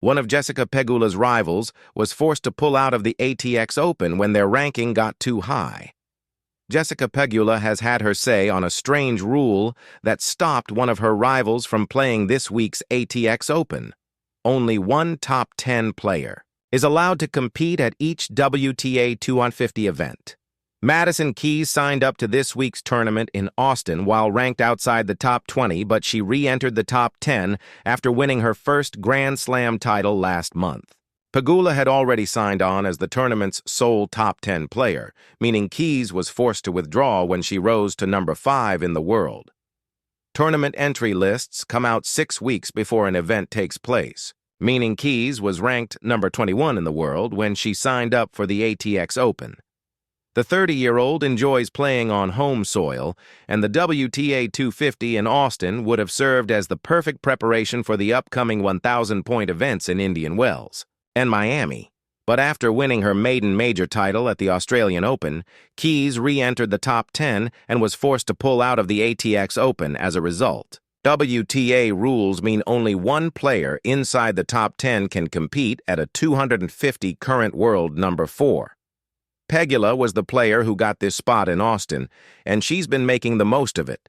One of Jessica Pegula's rivals was forced to pull out of the ATX Open when their ranking got too high. Jessica Pegula has had her say on a strange rule that stopped one of her rivals from playing this week's ATX Open. Only one top 10 player is allowed to compete at each WTA 2-on-50 event. Madison Keys signed up to this week's tournament in Austin while ranked outside the top 20, but she re-entered the top 10 after winning her first Grand Slam title last month. Pegula had already signed on as the tournament's sole top 10 player, meaning Keys was forced to withdraw when she rose to number 5 in the world. Tournament entry lists come out 6 weeks before an event takes place, meaning Keys was ranked number 21 in the world when she signed up for the ATX Open. The 30-year-old enjoys playing on home soil, and the WTA 250 in Austin would have served as the perfect preparation for the upcoming 1,000-point events in Indian Wells and Miami. But after winning her maiden major title at the Australian Open, Keys re-entered the top 10 and was forced to pull out of the ATX Open as a result. WTA rules mean only one player inside the top 10 can compete at a 250 current world number 4. Pegula was the player who got this spot in Austin, and she's been making the most of it.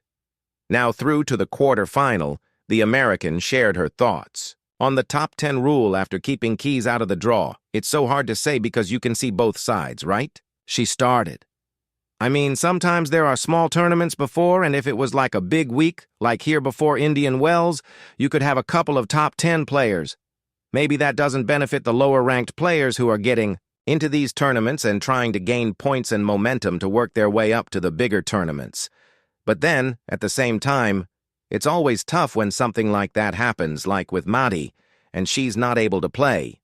Now through to the quarterfinal, the American shared her thoughts on the top 10 rule after keeping Keys out of the draw. It's so hard to say because you can see both sides, right? She started. I mean, sometimes there are small tournaments before, and if it was like a big week, like here before Indian Wells, you could have a couple of top 10 players. Maybe that doesn't benefit the lower-ranked players who are getting into these tournaments and trying to gain points and momentum to work their way up to the bigger tournaments. But then, at the same time, it's always tough when something like that happens, like with Madi, and she's not able to play.